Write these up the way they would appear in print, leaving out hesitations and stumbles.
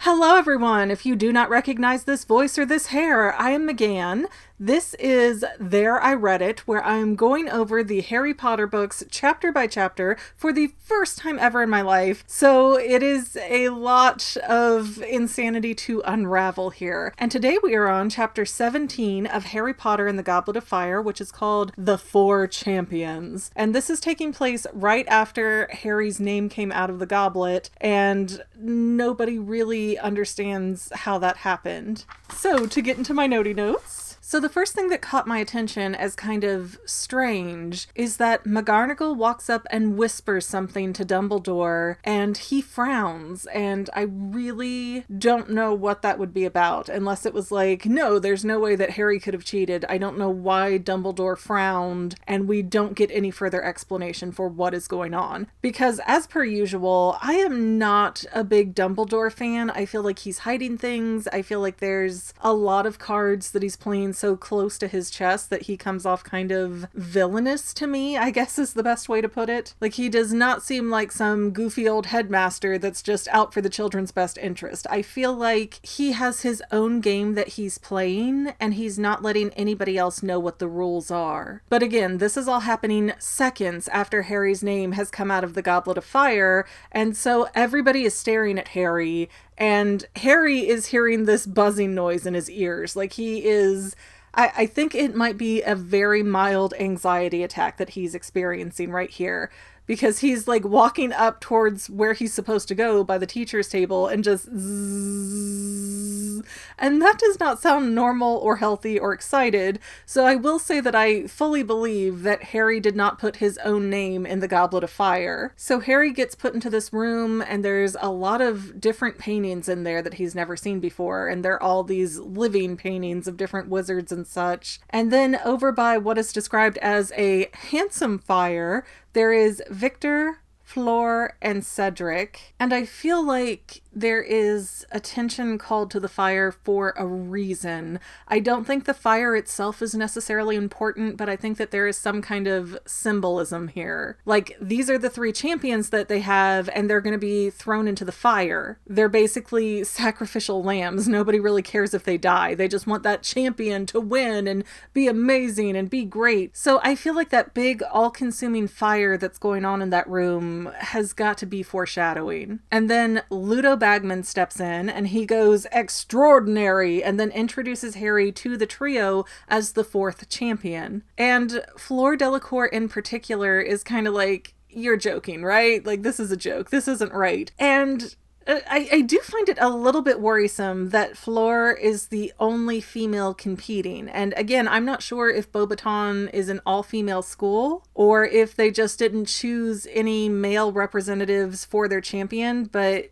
Hello everyone! If you do not recognize this voice or this hair, I am McGann. This is There I Read It, where I am going over the Harry Potter books chapter by chapter for the first time ever in my life. So it is a lot of insanity to unravel here. And today we are on chapter 17 of Harry Potter and the Goblet of Fire, which is called The Four Champions. And this is taking place right after Harry's name came out of the goblet, and nobody really understands how that happened. So to get into my notey notes. So the first thing that caught my attention as kind of strange is that McGonagall walks up and whispers something to Dumbledore, and he frowns, and I really don't know what that would be about, unless it was like, no, there's no way that Harry could have cheated. I don't know why Dumbledore frowned, and we don't get any further explanation for what is going on. Because as per usual, I am not a big Dumbledore fan. I feel like he's hiding things. I feel like there's a lot of cards that he's playing so close to his chest that he comes off kind of villainous to me, I guess is the best way to put it. Like, he does not seem like some goofy old headmaster that's just out for the children's best interest. I feel like he has his own game that he's playing, and he's not letting anybody else know what the rules are. But again, this is all happening seconds after Harry's name has come out of the Goblet of Fire, and so everybody is staring at Harry, and Harry is hearing this buzzing noise in his ears. Like, he is... I think it might be a very mild anxiety attack that he's experiencing right here, because he's like walking up towards where he's supposed to go by the teacher's table and just zzz, and that does not sound normal or healthy or excited. So I will say that I fully believe that Harry did not put his own name in the Goblet of Fire. So Harry gets put into this room, and there's a lot of different paintings in there that he's never seen before, and they're all these living paintings of different wizards and such. And then over by what is described as a handsome fire, there is Victor, Fleur, and Cedric, and I feel like there is attention called to the fire for a reason. I don't think the fire itself is necessarily important, but I think that there is some kind of symbolism here. Like, these are the three champions that they have, and they're going to be thrown into the fire. They're basically sacrificial lambs. Nobody really cares if they die. They just want that champion to win and be amazing and be great. So I feel like that big all-consuming fire that's going on in that room has got to be foreshadowing. And then Ludo Bagman steps in, and he goes extraordinary, and then introduces Harry to the trio as the fourth champion. And Fleur Delacour in particular is kind of like, you're joking, right? Like, this is a joke. This isn't right. And I do find it a little bit worrisome that Fleur is the only female competing. And again, I'm not sure if Beauxbaton is an all-female school, or if they just didn't choose any male representatives for their champion, but...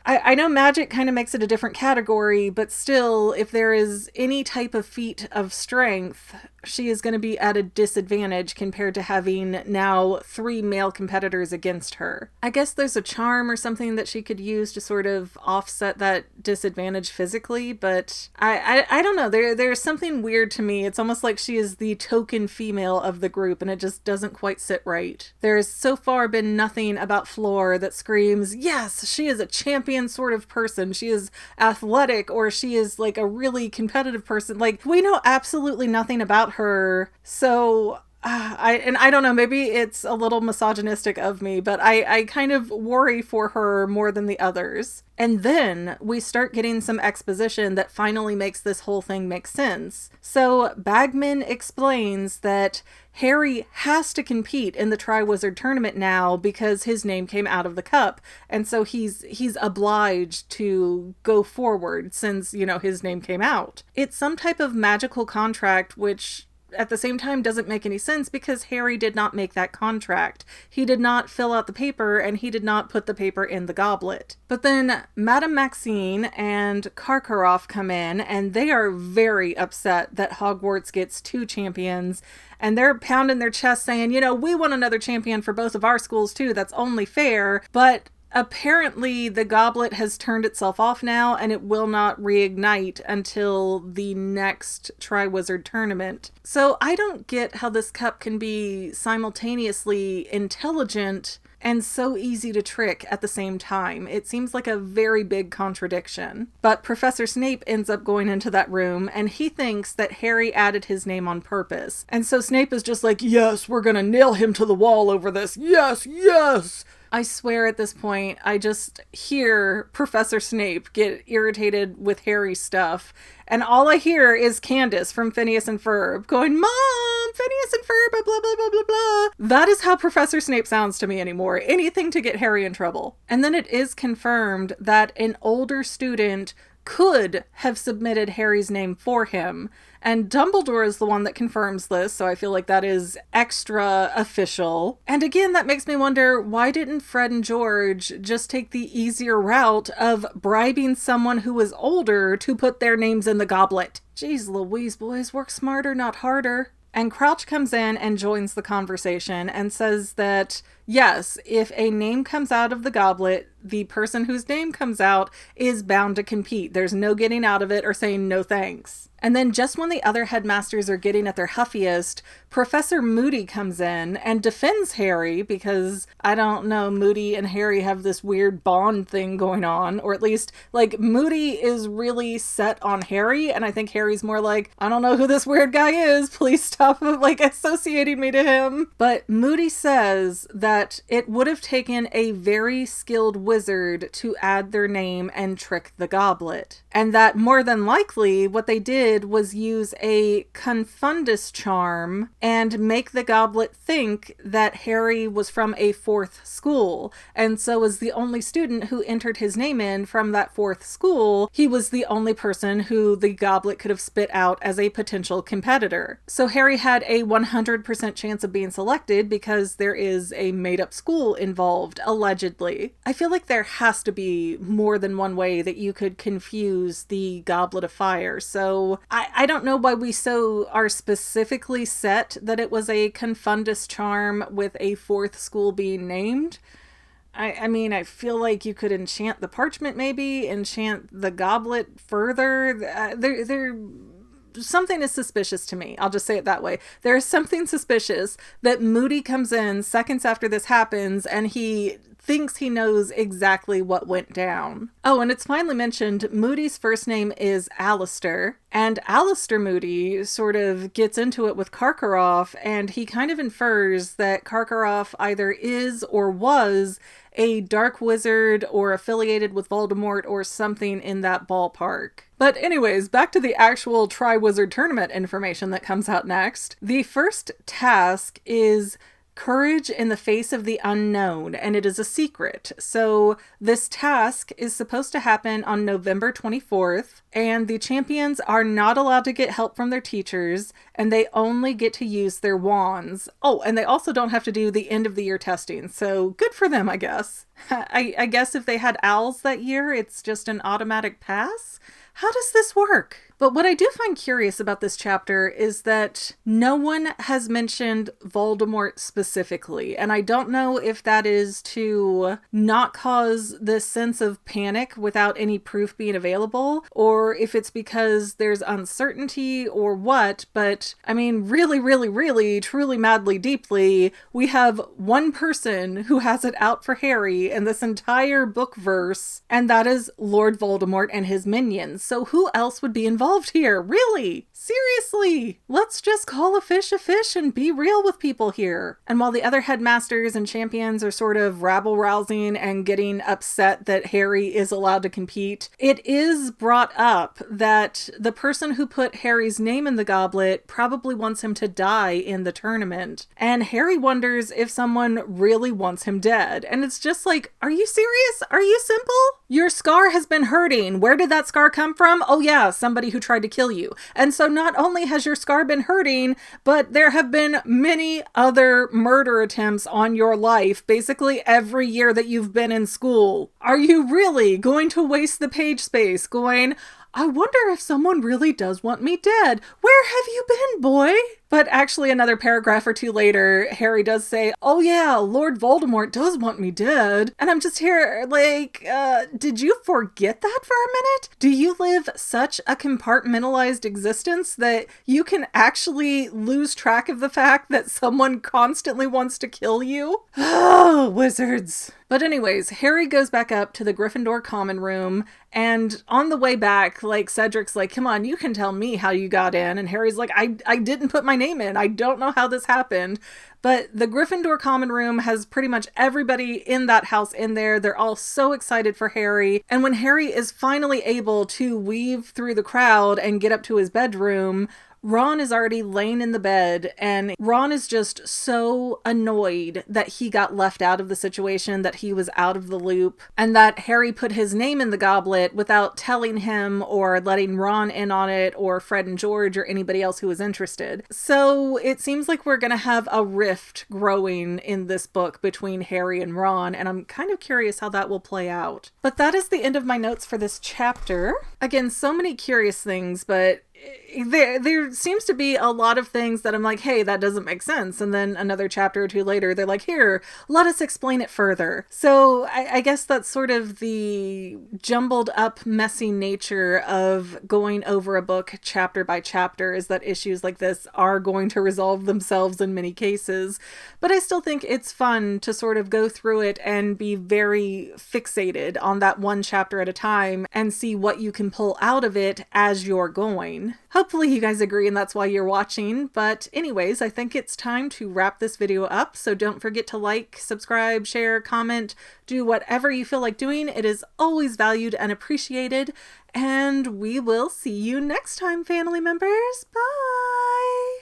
I know magic kind of makes it a different category, but still, if there is any type of feat of strength, she is going to be at a disadvantage compared to having now 3 male competitors against her. I guess there's a charm or something that she could use to sort of offset that disadvantage physically, but I don't know. There's something weird to me. It's almost like she is the token female of the group, and it just doesn't quite sit right. There's so far been nothing about Fleur that screams, yes, she is a champion sort of person. She is athletic, or she is like a really competitive person. Like, we know absolutely nothing about her. So I don't know, maybe it's a little misogynistic of me, but I kind of worry for her more than the others. And then we start getting some exposition that finally makes this whole thing make sense. So Bagman explains that Harry has to compete in the Triwizard Tournament now because his name came out of the cup. And so he's obliged to go forward since, you know, his name came out. It's some type of magical contract, which at the same time doesn't make any sense because Harry did not make that contract. He did not fill out the paper, and he did not put the paper in the goblet. But then Madame Maxine and Karkaroff come in, and they are very upset that Hogwarts gets 2 champions, and they're pounding their chest saying, you know, we want another champion for both of our schools too. That's only fair. But apparently the goblet has turned itself off now, and it will not reignite until the next Triwizard Tournament. So I don't get how this cup can be simultaneously intelligent and so easy to trick at the same time. It seems like a very big contradiction. But Professor Snape ends up going into that room, and he thinks that Harry added his name on purpose. And so Snape is just like, yes, we're gonna nail him to the wall over this. Yes, yes! I swear at this point, I just hear Professor Snape get irritated with Harry's stuff. And all I hear is Candace from Phineas and Ferb going, Mom, Phineas and Ferb, blah, blah, blah, blah, blah. That is how Professor Snape sounds to me anymore. Anything to get Harry in trouble. And then it is confirmed that an older student could have submitted Harry's name for him. And Dumbledore is the one that confirms this, so I feel like that is extra official. And again, that makes me wonder, why didn't Fred and George just take the easier route of bribing someone who was older to put their names in the goblet? Jeez Louise, boys, work smarter, not harder. And Crouch comes in and joins the conversation and says that, yes, if a name comes out of the goblet, the person whose name comes out is bound to compete. There's no getting out of it or saying no thanks. And then just when the other headmasters are getting at their huffiest, Professor Moody comes in and defends Harry because, I don't know, Moody and Harry have this weird bond thing going on. Or at least, like, Moody is really set on Harry, and I think Harry's more like, I don't know who this weird guy is. Please stop, like, associating me to him. But Moody says that it would have taken a very skilled wizard to add their name and trick the goblet. And that more than likely, what they did was use a confundus charm and make the goblet think that Harry was from a fourth school. And so as the only student who entered his name in from that fourth school, he was the only person who the goblet could have spit out as a potential competitor. So Harry had a 100% chance of being selected because there is a made-up school involved, allegedly. I feel like there has to be more than one way that you could confuse the Goblet of Fire, so I don't know why we so are specifically set that it was a confundus charm with a fourth school being named. I mean, I feel like you could enchant the parchment maybe, enchant the goblet further. Something is suspicious to me. I'll just say it that way. There is something suspicious that Moody comes in seconds after this happens and he thinks he knows exactly what went down. Oh, and it's finally mentioned Moody's first name is Alistair, and Alistair Moody sort of gets into it with Karkaroff, and he kind of infers that Karkaroff either is or was a dark wizard or affiliated with Voldemort or something in that ballpark. But anyways, back to the actual Triwizard Tournament information that comes out next. The first task is Courage in the Face of the Unknown, and it is a secret. So this task is supposed to happen on November 24th, and the champions are not allowed to get help from their teachers, and they only get to use their wands. Oh, and they also don't have to do the end of the year testing, so good for them, I guess. I guess if they had owls that year, it's just an automatic pass? How does this work? But what I do find curious about this chapter is that no one has mentioned Voldemort specifically. And I don't know if that is to not cause this sense of panic without any proof being available, or if it's because there's uncertainty or what. But I mean, really, really, really, truly, madly, deeply, we have one person who has it out for Harry in this entire book verse, and that is Lord Voldemort and his minions. So who else would be involved here? Really? Seriously? Let's just call a fish and be real with people here. And while the other headmasters and champions are sort of rabble-rousing and getting upset that Harry is allowed to compete, it is brought up that the person who put Harry's name in the goblet probably wants him to die in the tournament. And Harry wonders if someone really wants him dead. And it's just like, are you serious? Are you simple? Your scar has been hurting. Where did that scar come from? Oh yeah, somebody who tried to kill you. And so not only has your scar been hurting, but there have been many other murder attempts on your life, basically every year that you've been in school. Are you really going to waste the page space going, I wonder if someone really does want me dead? Where have you been, boy? But actually another paragraph or two later, Harry does say, oh yeah, Lord Voldemort does want me dead. And I'm just here like, did you forget that for a minute? Do you live such a compartmentalized existence that you can actually lose track of the fact that someone constantly wants to kill you? Oh, wizards. But anyways, Harry goes back up to the Gryffindor common room, and on the way back, like, Cedric's like, come on, you can tell me how you got in. And Harry's like, I didn't put my name in. I don't know how this happened. But the Gryffindor common room has pretty much everybody in that house in there. They're all so excited for Harry. And when Harry is finally able to weave through the crowd and get up to his bedroom, Ron is already laying in the bed, and Ron is just so annoyed that he got left out of the situation, that he was out of the loop, and that Harry put his name in the goblet without telling him or letting Ron in on it, or Fred and George or anybody else who was interested. So it seems like we're going to have a rift growing in this book between Harry and Ron, and I'm kind of curious how that will play out. But that is the end of my notes for this chapter. Again, so many curious things, but there seems to be a lot of things that I'm like, hey, that doesn't make sense. And then another chapter or two later, they're like, here, let us explain it further. So I guess that's sort of the jumbled up, messy nature of going over a book chapter by chapter, is that issues like this are going to resolve themselves in many cases. But I still think it's fun to sort of go through it and be very fixated on that one chapter at a time and see what you can pull out of it as you're going. Hopefully you guys agree and that's why you're watching. But anyways, I think it's time to wrap this video up. So don't forget to like, subscribe, share, comment, do whatever you feel like doing. It is always valued and appreciated. And we will see you next time, Fanily members. Bye!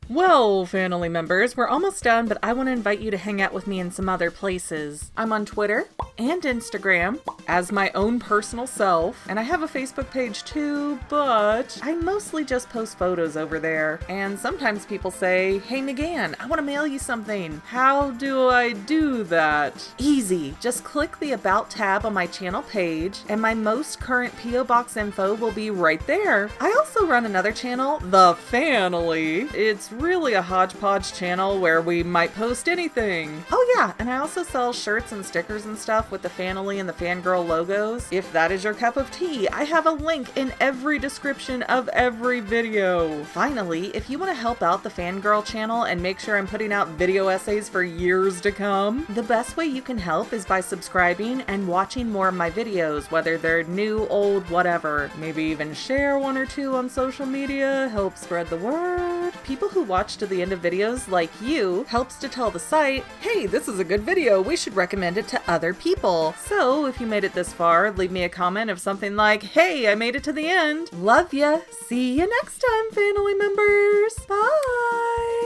Well, Fanily members, we're almost done, but I want to invite you to hang out with me in some other places. I'm on Twitter and Instagram as my own personal self, and I have a Facebook page too, but I mostly just post photos over there. And sometimes people say, hey McGann, I want to mail you something. How do I do that? Easy. Just click the About tab on my channel page, and my most current P.O. Box info will be right there. I also run another channel, The Fanily. It's really a hodgepodge channel where we might post anything. Oh yeah, and I also sell shirts and stickers and stuff with the Fanily and the Fangirl logos. If that is your cup of tea, I have a link in every description of every video. Finally, if you want to help out the Fangirl channel and make sure I'm putting out video essays for years to come, the best way you can help is by subscribing and watching more of my videos, whether they're new, old, whatever. Maybe even share one or two on social media, help spread the word. People who watch to the end of videos like you helps to tell the site, hey, this is a good video, we should recommend it to other people. So if you made it this far, leave me a comment of something like, hey, I made it to the end. Love ya. See you next time, Fanily members. Bye.